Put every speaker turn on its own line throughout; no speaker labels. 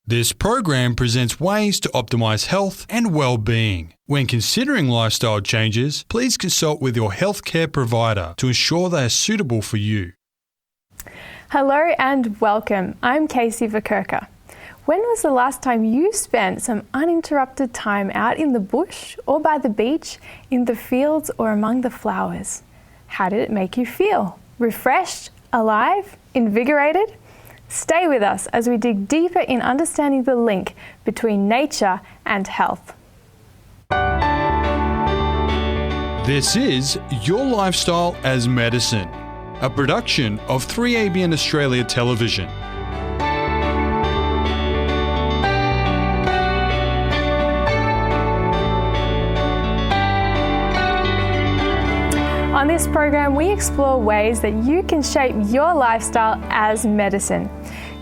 This program presents ways to optimize health and well-being. When considering lifestyle changes, please consult with your healthcare provider to ensure they are suitable for you.
Hello and welcome. I'm Kaysie Vokurka. When was the last time you spent some uninterrupted time out in the bush or by the beach, in the fields or among the flowers? How did it make you feel? Refreshed? Alive? Invigorated? Stay with us as we dig deeper in understanding the link between nature and health.
This is Your Lifestyle as Medicine, a production of 3ABN Australia Television.
On this program, we explore ways that you can shape your lifestyle as medicine.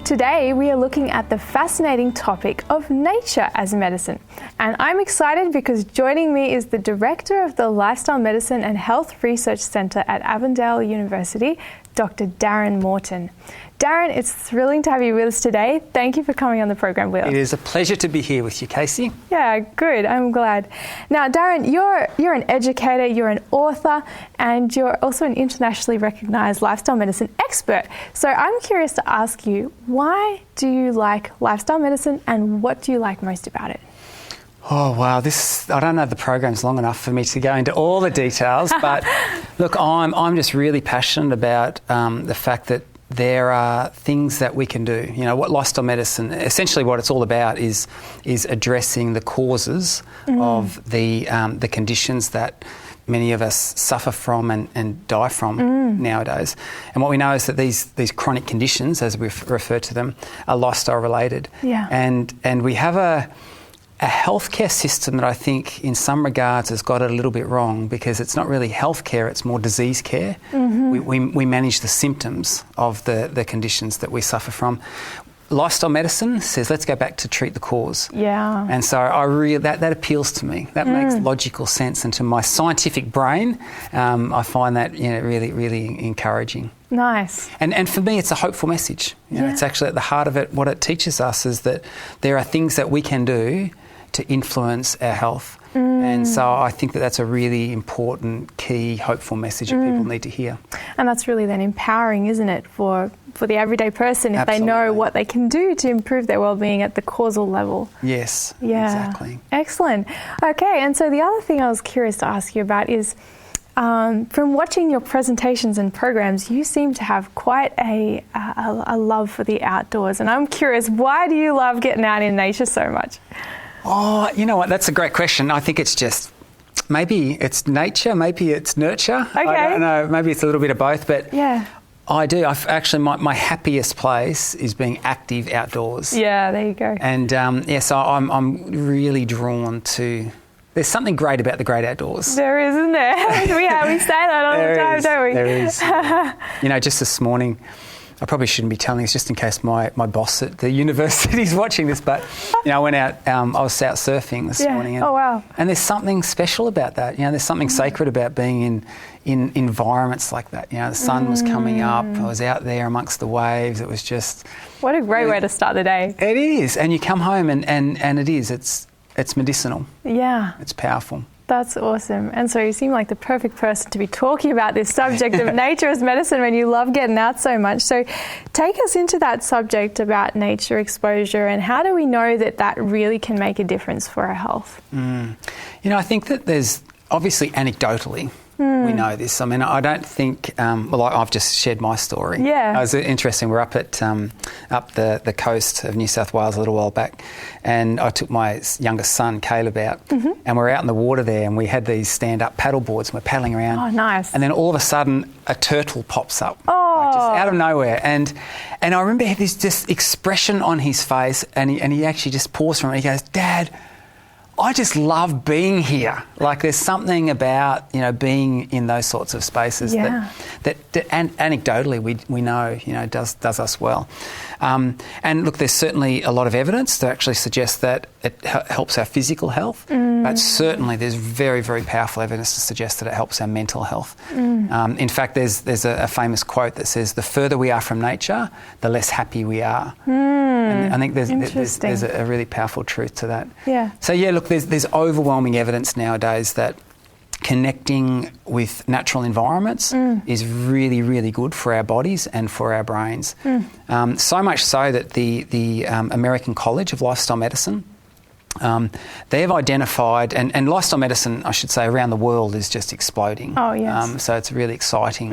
Today, we are looking at the fascinating topic of nature as medicine. And I'm excited because joining me is the Director of the Lifestyle Medicine and Health Research Centre at Avondale University, Dr. Darren Morton. Darren, it's thrilling to have you with us today. Thank you for coming on the program with us.
It is a pleasure to be here with you, Kaysie.
Yeah, good. I'm glad. Now, Darren, you're an educator, you're an author, and you're also an internationally recognised lifestyle medicine expert. So I'm curious to ask you, why do you like lifestyle medicine and what do you like most about it?
Oh, wow. I don't know the program's long enough for me to go into all the details, but look, I'm just really passionate about the fact that there are things that we can do. You know, what lifestyle medicine, essentially what it's all about is addressing the causes of the conditions that many of us suffer from and die from nowadays. And what we know is that these chronic conditions, as we refer to them, are lifestyle related. Yeah. And we have a healthcare system that I think in some regards has got it a little bit wrong, because it's not really healthcare, it's more disease care. We manage the symptoms of the conditions that we suffer from. Lifestyle medicine says let's go back to treat the cause. Yeah. And so that appeals to me. That makes logical sense, and to my scientific brain, I find that really, really encouraging.
Nice.
And for me, it's a hopeful message. You know, it's actually at the heart of it. What it teaches us is that there are things that we can do to influence our health. And so I think that that's a really important, key, hopeful message that people need to hear. And
that's really then empowering, isn't it, for the everyday person, if Absolutely. They know what they can do to improve their well-being at the causal level.
Yes,
yeah.
Exactly.
Excellent. Okay, and so the other thing I was curious to ask you about is, from watching your presentations and programs, you seem to have quite a love for the outdoors. And I'm curious, why do you love getting out in nature so much?
Oh, you know what? That's a great question. I think it's just, maybe it's nature, maybe it's nurture. Okay. I don't know. Maybe it's a little bit of both, but yeah. I do. Actually, my happiest place is being active outdoors.
Yeah, there you go.
And so I'm really drawn to. There's something great about the great outdoors.
There is, isn't there? we say that all the time, don't we?
There is. You know, just this morning, I probably shouldn't be telling this just in case my boss at the university is watching this, but, you know, I went out, I was out surfing this morning.
Oh, wow.
And there's something special about that. You know, there's something sacred about being in environments like that. You know, the sun was coming up, I was out there amongst the waves. It was just...
What a great way to start the day.
It is. And you come home and it is. It's medicinal. Yeah. It's powerful.
That's awesome. And so you seem like the perfect person to be talking about this subject of nature as medicine when you love getting out so much. So take us into that subject about nature exposure, and how do we know that really can make a difference for our health? You
know, I think that there's obviously anecdotally, we know this. I mean, I don't think, I've just shared my story. Yeah. It was interesting. We're up at up the coast of New South Wales a little while back, and I took my youngest son, Caleb, out, and we're out in the water there, and we had these stand-up paddle boards, and we're paddling around.
Oh, nice.
And then all of a sudden, a turtle pops up, like just out of nowhere. And I remember he had this just expression on his face, and he actually just paused for a minute. He goes, "Dad, I just love being here. Like there's something about, being in those sorts of spaces that and anecdotally we know, does us well. And look, there's certainly a lot of evidence to actually suggest that it helps our physical health, but certainly there's very, very powerful evidence to suggest that it helps our mental health. In fact, there's a famous quote that says, the further we are from nature, the less happy we are. And I think there's a really powerful truth to that.
Yeah.
So look, there's overwhelming evidence nowadays that connecting with natural environments is really, really good for our bodies and for our brains. So much so that the American College of Lifestyle Medicine, they've identified, and lifestyle medicine, I should say, around the world is just exploding.
Oh, yes.
So it's a really exciting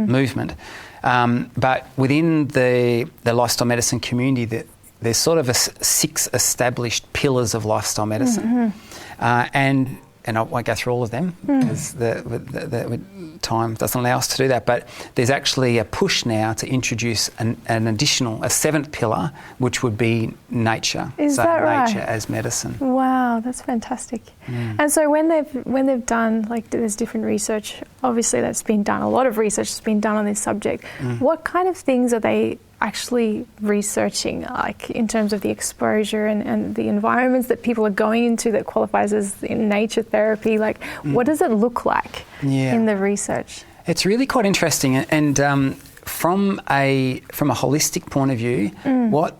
movement. But within the lifestyle medicine community, there's sort of 6 established pillars of lifestyle medicine. And I won't go through all of them because the time doesn't allow us to do that. But there's actually a push now to introduce an additional, a 7th pillar, which would be nature.
Is that right?
Nature as medicine.
Wow, that's fantastic. And so when they've done, like, there's different research, obviously that's been done, a lot of research has been done on this subject. What kind of things are they actually researching, like in terms of the exposure and the environments that people are going into that qualifies as in nature therapy? Like, what does it look like in the research?
It's really quite interesting, and from a holistic point of view,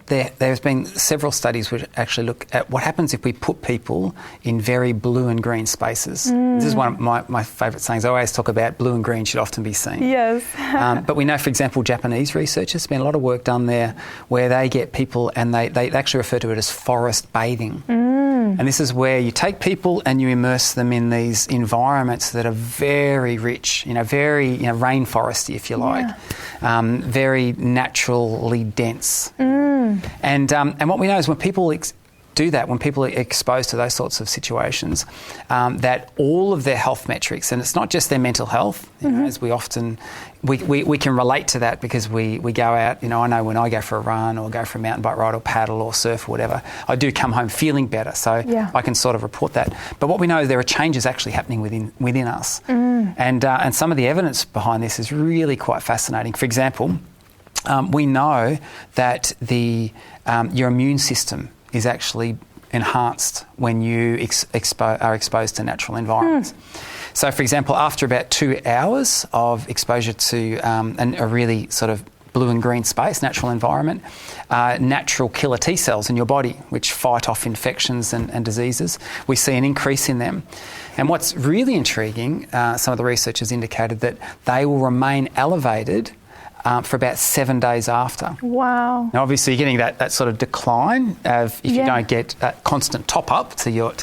there's been several studies which actually look at what happens if we put people in very blue and green spaces. This is one of my favourite sayings. I always talk about blue and green should often be seen.
Yes.
But we know, for example, Japanese researchers, there's been a lot of work done there where they get people and they actually refer to it as forest bathing. And this is where you take people and you immerse them in these environments that are very rich, very rainforesty, if you like, very naturally dense. And what we know is when people do that, when people are exposed to those sorts of situations, that all of their health metrics, and it's not just their mental health, as we often, we can relate to that because we go out, I know when I go for a run or go for a mountain bike ride or paddle or surf or whatever, I do come home feeling better, so I can sort of report that. But what we know is there are changes actually happening within us. And some of the evidence behind this is really quite fascinating. For example, we know that your immune system is actually enhanced when you are exposed to natural environments. So, for example, after about 2 hours of exposure to a really sort of blue and green space, natural environment, natural killer T cells in your body, which fight off infections and diseases, we see an increase in them. And what's really intriguing, some of the researchers indicated that they will remain elevated for about 7 days after. Wow. Now, obviously, you're getting that sort of decline if you don't get that constant top-up to your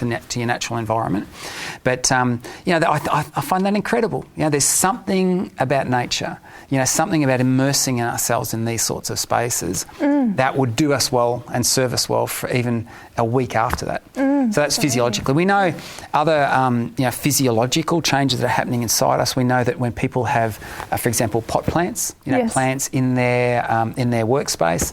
natural environment. But, I find that incredible. There's something about nature, something about immersing ourselves in these sorts of spaces that would do us well and serve us well for even a week after that. So that's physiologically. We know other physiological changes that are happening inside us. We know that when people have, for example, pot plants, plants in their workspace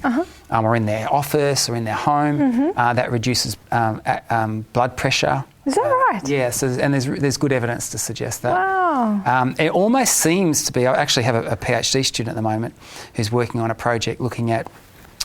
or in their office or in their home, that reduces blood pressure.
Is that right?
Yes, and there's good evidence to suggest that.
Wow.
It almost seems to be. I actually have a PhD student at the moment who's working on a project looking at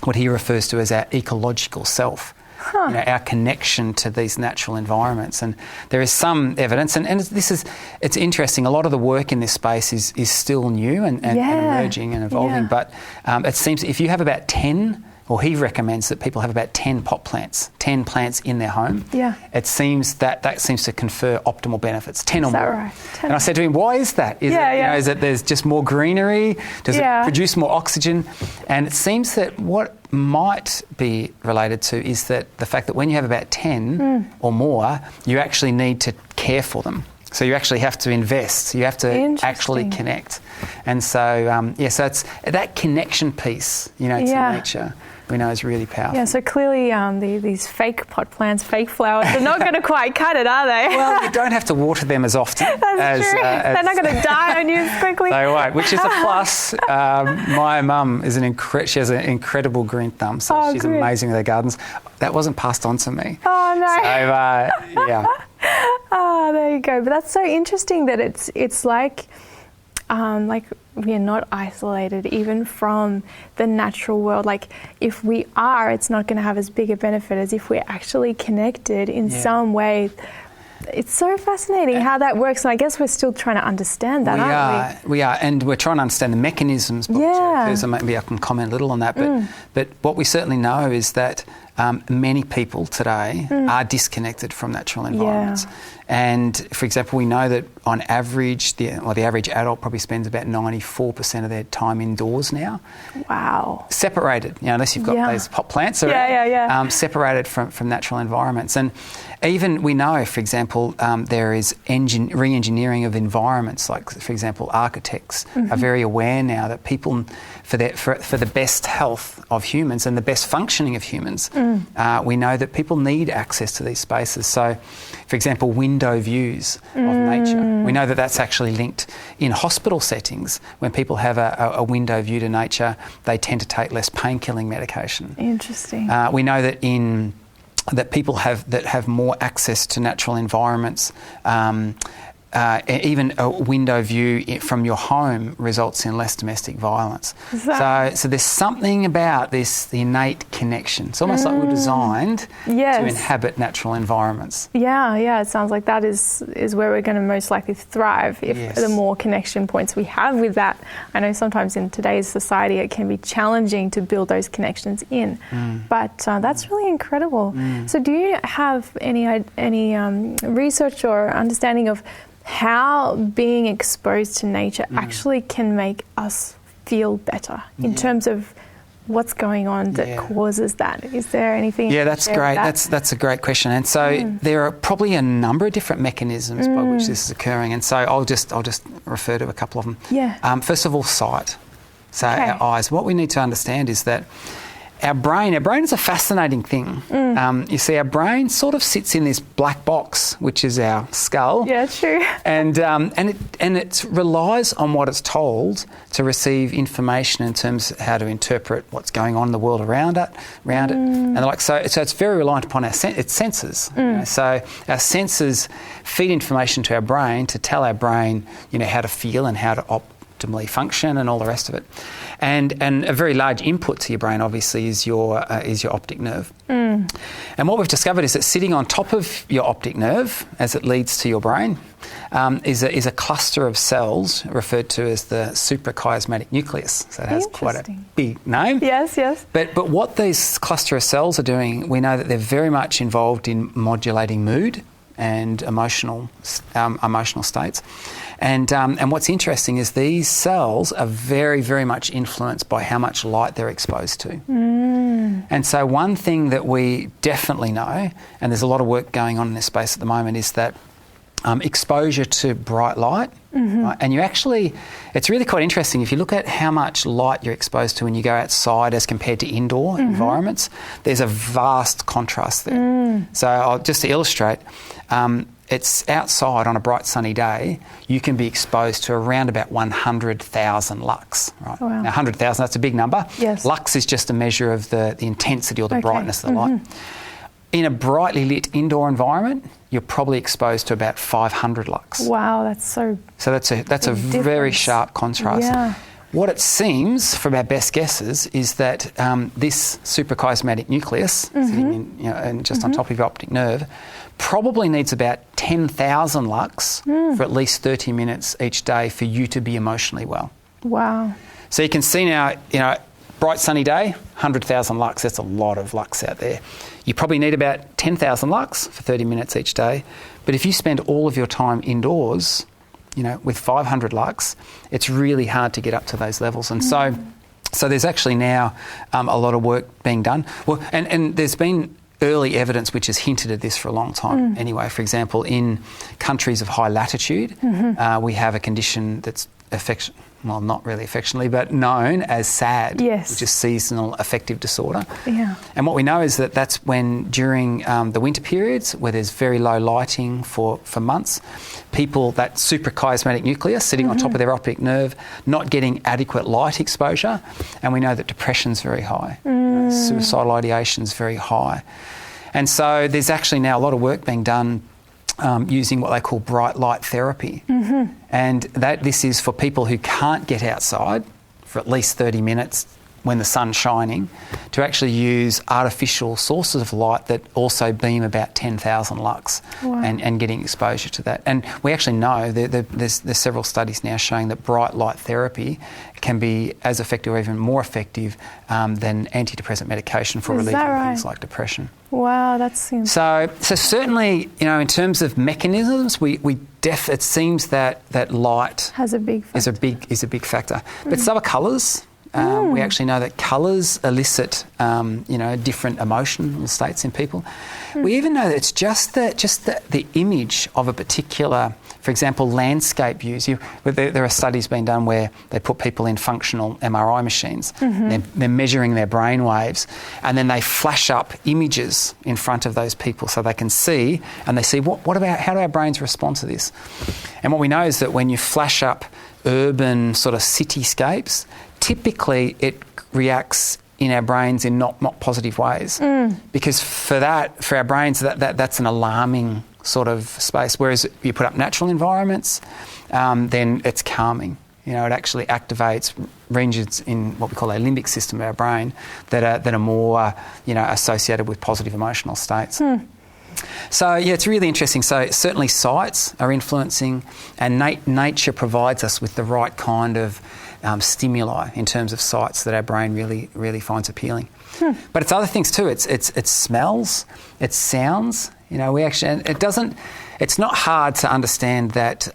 what he refers to as our ecological self. Our connection to these natural environments, and there is some evidence, and it's interesting. A lot of the work in this space is still new and emerging and evolving. But it seems if you have about 10, or he recommends that people have about 10 pot plants, 10 plants in their home. It seems that seems to confer optimal benefits, 10 or more. Right? 10. And I said to him, why is that? Is it there's just more greenery? Does it produce more oxygen? And it seems that what might be related to is that the fact that when you have about 10 or more, you actually need to care for them. So you actually have to invest. You have to actually connect. And so, so it's that connection piece, to nature we know is really powerful.
Yeah, so clearly these fake pot plants, fake flowers, they're not going to quite cut it, are they?
Well, you don't have to water them as often.
That's true. They're not going to die on you as quickly.
They won't, which is a plus. My mum is she has an incredible green thumb, so she's amazing with her gardens. That wasn't passed on to me.
Oh, no.
So, yeah.
Oh, there you go. But that's so interesting that it's like we are not isolated even from the natural world. Like if we are, it's not going to have as big a benefit as if we're actually connected in some way. It's so fascinating how that works, and I guess we're still trying to understand that, aren't we?
We are, and we're trying to understand the mechanisms. And maybe I can comment a little on that. But what we certainly know is that many people today are disconnected from natural environments.
Yeah.
And, for example, we know that on average, the average adult probably spends about 94% of their time indoors now.
Wow.
Separated, unless you've got those pot plants around, separated from natural environments. And even we know, for example, there is re-engineering of environments. Like, for example, architects are very aware now that people, for the best health of humans and the best functioning of humans, we know that people need access to these spaces. So, for example, window views of nature. We know that that's actually linked in hospital settings. When people have a window view to nature, they tend to take less pain-killing medication.
Interesting.
We know that people have more access to natural environments. Even a window view from your home results in less domestic violence. So there's something about this innate connection. It's almost like we're designed to inhabit natural environments.
Yeah. It sounds like that is where we're going to most likely thrive if the more connection points we have with that. I know sometimes in today's society it can be challenging to build those connections in, but that's really incredible. So do you have any research or understanding of how being exposed to nature actually can make us feel better in terms of what's going on that causes that? Is there anything? Yeah,
that's great. That's a great question. And so there are probably a number of different mechanisms by which this is occurring. And so I'll just refer to a couple of them.
Yeah.
First of all, sight. So our eyes. What we need to understand is that our brain is a fascinating thing. You see, our brain sort of sits in this black box, which is our skull.
Yeah, true.
And it relies on what it's told to receive information in terms of how to interpret what's going on in the world around it. And so it's very reliant upon its senses. So our senses feed information to our brain to tell our brain, how to feel and how to optimally function and all the rest of it. And a very large input to your brain, obviously, is your optic nerve. And what we've discovered is that sitting on top of your optic nerve, as it leads to your brain, is a cluster of cells referred to as the suprachiasmatic nucleus. So it has quite a big name.
Yes.
But what these cluster of cells are doing, we know that they're very much involved in modulating mood and emotional states. And what's interesting is these cells are very, very much influenced by how much light they're exposed to. And so one thing that we definitely know, and there's a lot of work going on in this space at the moment, is that exposure to bright light, right? And it's really quite interesting. If you look at how much light you're exposed to when you go outside as compared to indoor environments, there's a vast contrast there. So just to illustrate, it's outside on a bright sunny day, you can be exposed to around about 100,000 lux. Right?
Wow.
Now 100,000, that's a big number.
Yes.
Lux is just a measure of the intensity or the brightness of the light. In a brightly lit indoor environment, you're probably exposed to about 500 lux.
Wow, that's so
that's a very sharp contrast.
Yeah.
What it seems, from our best guesses, is that this suprachiasmatic nucleus sitting in just on top of your optic nerve probably needs about 10,000 lux for at least 30 minutes each day for you to be emotionally well.
Wow.
So you can see now, bright sunny day, 100,000 lux, that's a lot of lux out there. You probably need about 10,000 lux for 30 minutes each day. But if you spend all of your time indoors, with 500 lux, it's really hard to get up to those levels. And so there's actually now a lot of work being done. Well, and there's been early evidence which has hinted at this for a long time anyway. For example, in countries of high latitude, we have a condition that's well, not really affectionately, but known as SAD,
Yes.
which is seasonal affective disorder.
Yeah.
And what we know is that that's when during the winter periods where there's very low lighting for months, people, that suprachiasmatic nucleus sitting on top of their optic nerve, not getting adequate light exposure, and we know that depression's very high, suicidal ideation's very high. And so there's actually now a lot of work being done using what they call bright light therapy. And this is for people who can't get outside for at least 30 minutes when the sun's shining, to actually use artificial sources of light that also beam about 10,000 lux.
Wow.
and getting exposure to that. And we actually know that there's several studies now showing that bright light therapy can be as effective or even more effective than antidepressant medication for relieving things like depression.
Wow, that seems...
So certainly, in terms of mechanisms, it seems that light
has a big factor.
is a big factor. But so are colours. We actually know that colours elicit, different emotional states in people. We even know that it's just the image of a particular, for example, landscape views. There are studies being done where they put people in functional MRI machines. They're measuring their brain waves, and then they flash up images in front of those people so they can see, and they see how do our brains respond to this? And what we know is that when you flash up urban sort of cityscapes, typically it reacts in our brains in not positive ways, because for our brains that's an alarming sort of space. Whereas if you put up natural environments, then it's calming. It actually activates regions in what we call our limbic system of our brain that are more associated with positive emotional states. So, it's really interesting. So, certainly sights are influencing, and nature provides us with the right kind of stimuli in terms of sights that our brain really, really finds appealing. But it's other things too. It's smells, it's sounds. It's not hard to understand that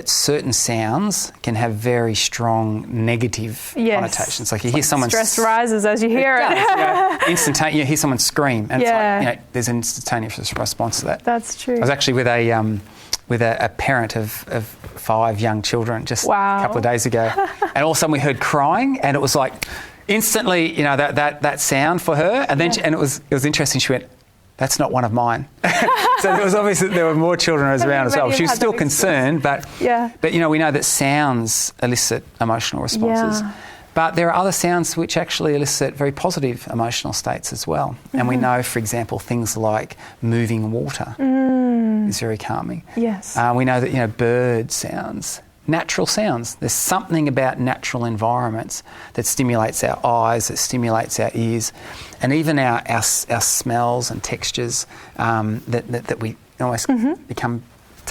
certain sounds can have very strong negative connotations. Like you hear someone...
Stress rises as you hear it.
Instantaneous. You hear someone scream, and it's like, there's an instantaneous response to that.
That's true.
I was actually with a parent of 5 young children just a couple of days ago, and all of a sudden we heard crying, and it was like instantly, that sound for her, and then and it was interesting. She went, "That's not one of mine." So there were more children around as well. She was still concerned, but we know that sounds elicit emotional responses.
Yeah.
But there are other sounds which actually elicit very positive emotional states as well. And we know, for example, things like moving water is very calming.
Yes.
We know that, bird sounds, natural sounds. There's something about natural environments that stimulates our eyes, that stimulates our ears, and even our smells and textures that we almost become...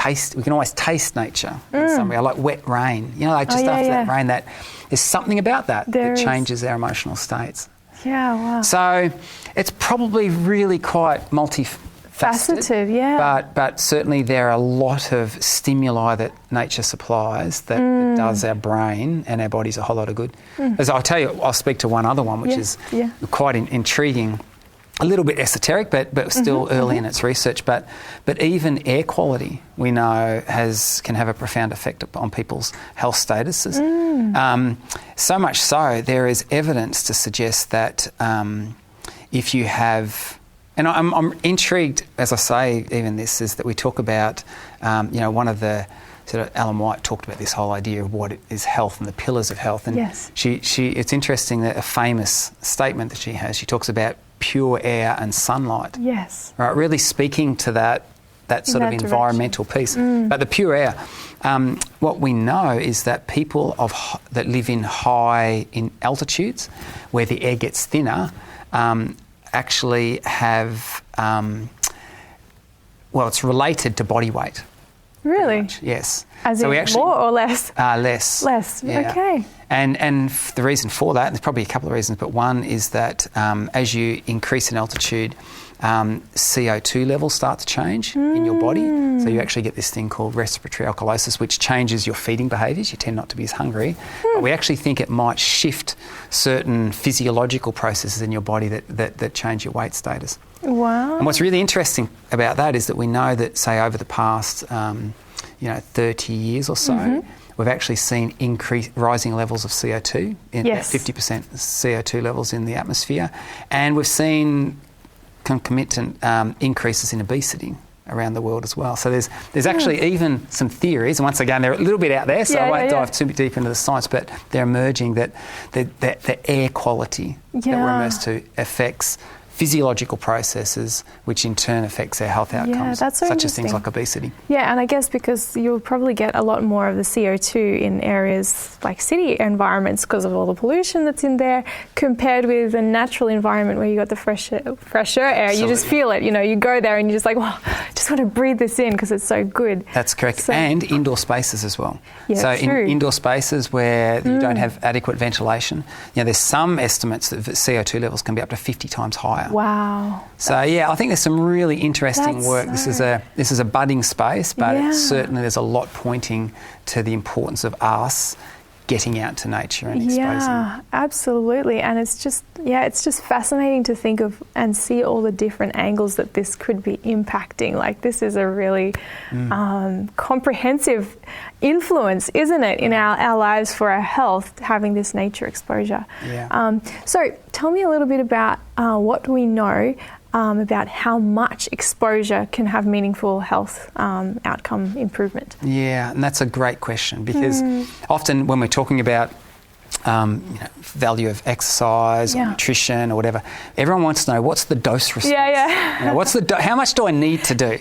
We can always taste nature in some way. Like wet rain. After that rain, that there's something about that changes our emotional states.
Yeah, wow.
So it's probably really quite multifaceted. But certainly there are a lot of stimuli that nature supplies that does our brain and our bodies a whole lot of good. As I'll tell you, I'll speak to one other one, which is quite intriguing. A little bit esoteric, but still early in its research. But even air quality, we know, can have a profound effect on people's health statuses. So much so, there is evidence to suggest that if you have... And I'm intrigued, as I say, even this, is that we talk about, one of the... Sort of Ellen White talked about this whole idea of what is health and the pillars of health. And it's interesting that a famous statement that she has, she talks about pure air and sunlight. Yes. Right, really speaking to that sort of environmental piece. But the pure air, what we know is that people that live in high altitudes, where the air gets thinner, actually have, it's related to body weight.
Really?
Yes.
As in more or less?
Less.
Less, okay.
And the reason for that, there's probably a couple of reasons, but one is that as you increase in altitude, CO2 levels start to change in your body. So you actually get this thing called respiratory alkalosis, which changes your feeding behaviours. You tend not to be as hungry. But we actually think it might shift certain physiological processes in your body that change your weight status.
Wow.
And what's really interesting about that is that we know that, say, over the past 30 years or so, we've actually seen rising levels of CO2,
Yes.
50% CO2 levels in the atmosphere, and we've seen concomitant increases in obesity around the world as well. So there's actually even some theories, and once again, they're a little bit out there, so I won't dive too deep into the science, but they're emerging that the air quality that we're immersed to affects physiological processes, which in turn affects our health outcomes,
that's so
such as things like obesity.
Yeah, and I guess because you'll probably get a lot more of the CO2 in areas like city environments because of all the pollution that's in there, compared with a natural environment where you got the fresher air. Absolutely. You just feel it. You go there and you're just like, well, I just want to breathe this in because it's so good.
That's correct. And indoor spaces as well.
Yeah,
so
true.
in indoor spaces where you don't have adequate ventilation, there's some estimates that CO2 levels can be up to 50 times higher.
Wow.
So I think there's some really interesting work. This is a budding space, but certainly there's a lot pointing to the importance of us getting out to nature and exposing.
Yeah, absolutely. And it's just fascinating to think of and see all the different angles that this could be impacting. Like, this is a really comprehensive influence, isn't it, in our lives for our health, having this nature exposure.
Yeah.
So tell me a little bit about what we know about how much exposure can have meaningful health outcome improvement.
Yeah, and that's a great question, because often when we're talking about value of exercise or nutrition or whatever, everyone wants to know, what's the dose response? How much do I need to do?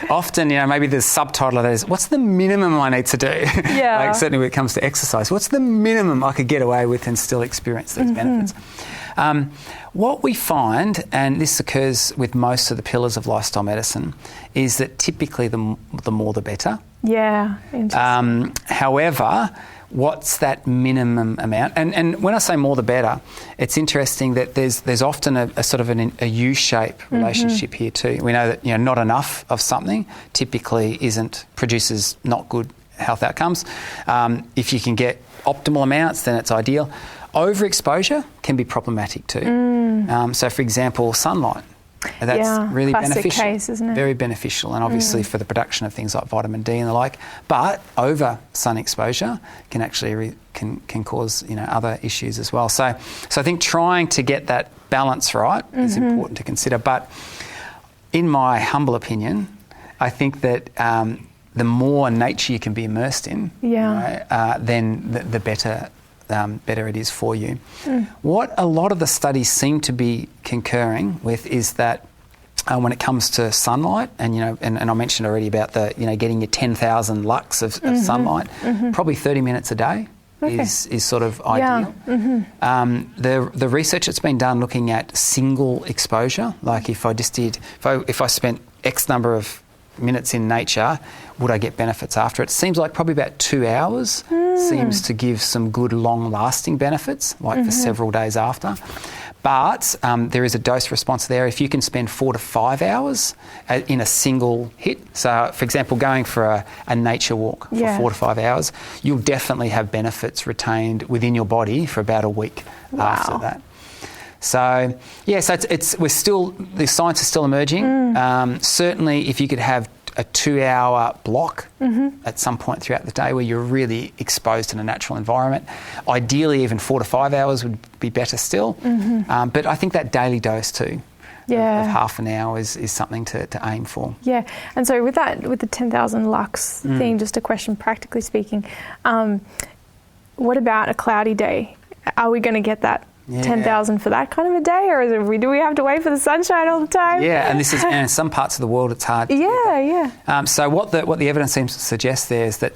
Often, maybe the subtitle of that is, what's the minimum I need to do? Like, certainly when it comes to exercise, what's the minimum I could get away with and still experience these benefits? What we find, and this occurs with most of the pillars of lifestyle medicine, is that typically the more the better. Yeah, interesting. However, what's that minimum amount? And when I say more the better, it's interesting that there's often a sort of a U-shape relationship here too. We know that not enough of something typically produces not good health outcomes. If you can get optimal amounts, then it's ideal. Overexposure can be problematic too. So, for example, sunlight. That's really beneficial. Case, isn't it? Very beneficial, and obviously for the production of things like vitamin D and the like. But over sun exposure can actually can cause other issues as well. So I think trying to get that balance right is important to consider. But in my humble opinion, I think that the more nature you can be immersed in, then the better. Better it is for you. What a lot of the studies seem to be concurring with is that when it comes to sunlight, and I mentioned already about the getting your 10,000 lux of sunlight, probably 30 minutes a day is sort of ideal. The research that's been done looking at single exposure, like if I spent X number of minutes in nature, would I get benefits after? It seems like probably about 2 hours seems to give some good long-lasting benefits, like for several days after. But there is a dose response there. If you can spend 4 to 5 hours in a single hit, so for example, going for a nature walk for 4 to 5 hours, you'll definitely have benefits retained within your body for about a week after that. So the science is still emerging. Certainly, if you could have a 2-hour block at some point throughout the day where you're really exposed in a natural environment, ideally even 4 to 5 hours would be better still. But I think that daily dose too of half an hour is something to aim for. Yeah,
and so with the 10,000 lux thing, just a question practically speaking, what about a cloudy day? Are we going to get that 10,000 for that kind of a day, or do we have to wait for the sunshine all the time?
Yeah, and this is, and in some parts of the world it's hard. So what the evidence seems to suggest there is that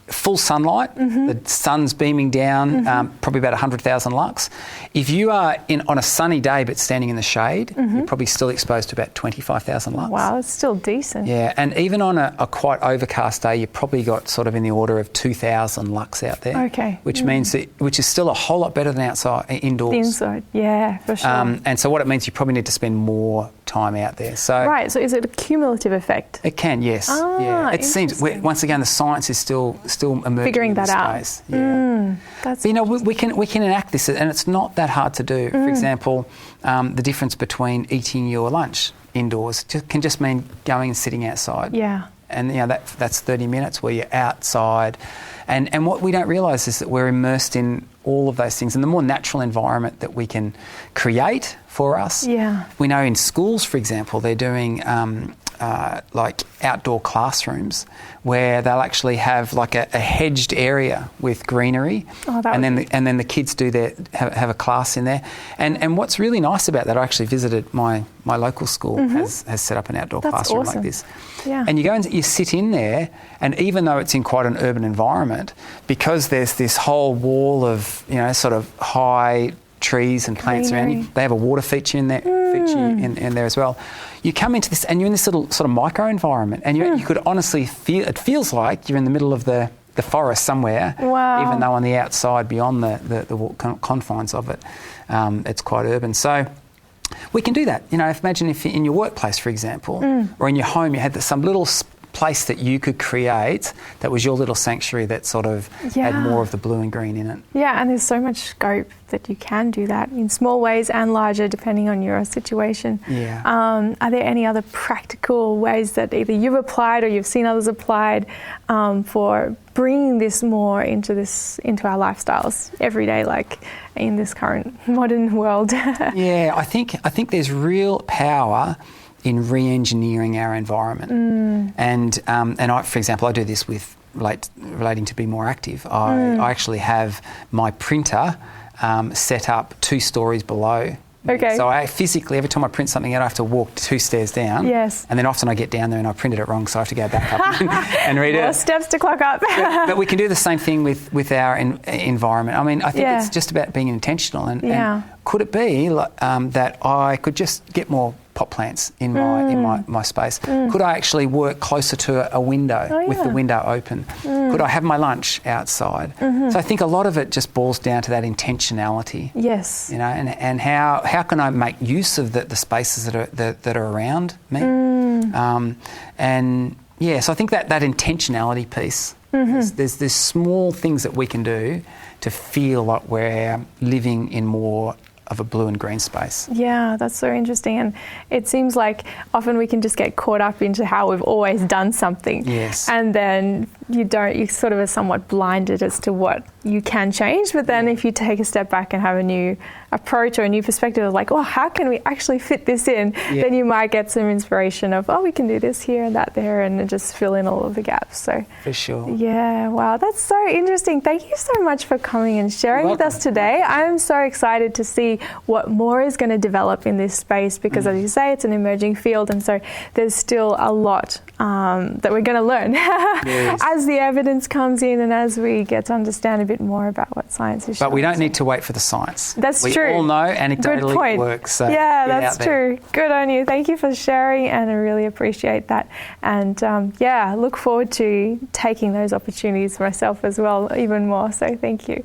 full sunlight, the sun's beaming down, probably about 100,000 lux. If you are on a sunny day but standing in the shade, you're probably still exposed to about 25,000 lux.
Wow, that's still decent.
Yeah, and even on a quite overcast day, you've probably got sort of in the order of 2,000 lux out there. Okay. Which means which is still a whole lot better than indoors.
Inside, yeah, for sure.
And so what it means, you probably need to spend more time out there. So
right, so is it a cumulative effect?
It can, yes. It seems, once again, the science is still emerging.
Figuring that out.
But, we can enact this, and it's not that hard to do. For example, the difference between eating your lunch indoors can just mean going and sitting outside. And that's 30 minutes where you're outside. And what we don't realise is that we're immersed in all of those things. And the more natural environment that we can create for us.
Yeah.
We know in schools, for example, they're doing like outdoor classrooms where they'll actually have like a hedged area with greenery, and then the kids have a class in there. And what's really nice about that, I actually visited my local school has set up an outdoor classroom like this.
Yeah.
And you go and you sit in there, and even though it's in quite an urban environment, because there's this whole wall of sort of high trees and plants around you, they have a water feature in there, in there as well. You come into this and you're in this little sort of micro environment, and you could honestly feel, it feels like you're in the middle of the forest somewhere, even though on the outside beyond the confines of it, it's quite urban. So we can do that. Imagine if in your workplace, for example, or in your home, you had some little place that you could create that was your little sanctuary that sort of had more of the blue and green in it. Yeah,
and there's so much scope that you can do that in small ways and larger depending on your situation.
Yeah.
Are there any other practical ways that either you've applied or you've seen others applied for bringing this more into our lifestyles every day, like in this current modern world?
Yeah, I think there's real power in re-engineering our environment. And I, for example, I do this with relating to be more active. I actually have my printer set up 2 stories below.
Okay.
So I physically, every time I print something out, I have to walk 2 stairs down.
Yes.
And then often I get down there and I printed it wrong, so I have to go back up and read it.
More steps to clock up.
but we can do the same thing with our environment. I mean, I think it's just about being intentional. And could it be that I could just get more pot plants in my space? Could I actually work closer to a window with the window open? Could I have my lunch outside? So I think a lot of it just boils down to that intentionality.
Yes.
And how can I make use of the spaces that are around me? So I think that intentionality piece. There's small things that we can do to feel like we're living in more of a blue and green space. Yeah, that's so interesting. And it seems like often we can just get caught up into how we've always done something. Yes. And then you sort of are somewhat blinded as to what you can change. But then if you take a step back and have a new approach or a new perspective of like, how can we actually fit this in? Then you might get some inspiration of, we can do this here and that there, and just fill in all of the gaps. So for sure. Yeah, wow, that's so interesting. Thank you so much for coming and sharing with us today. I'm so excited to see what more is going to develop in this space because, as you say, it's an emerging field, and so there's still a lot that we're going to learn as the evidence comes in and as we get to understand a bit more about what science is. But we don't need to wait for the science. That's true. We all know anecdotally it works. So that's true. Good on you. Thank you for sharing, and I really appreciate that. And look forward to taking those opportunities myself as well, even more. So thank you.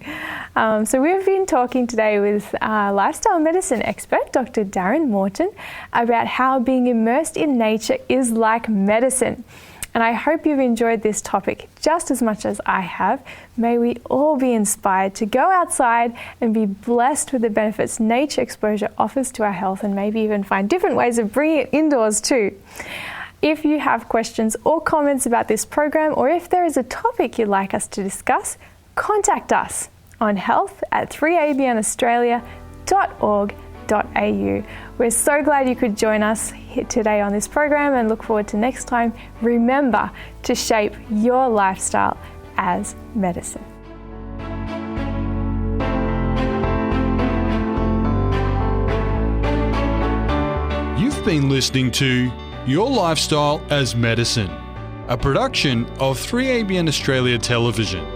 So we've been talking today with lifestyle medicine expert, Dr. Darren Morton, about how being immersed in nature is like medicine. And I hope you've enjoyed this topic just as much as I have. May we all be inspired to go outside and be blessed with the benefits nature exposure offers to our health, and maybe even find different ways of bringing it indoors too. If you have questions or comments about this program, or if there is a topic you'd like us to discuss, contact us on health@3abnaustralia.org.au. We're so glad you could join us here today on this program, and look forward to next time. Remember to shape your lifestyle as medicine.
You've been listening to Your Lifestyle as Medicine, a production of 3ABN Australia Television.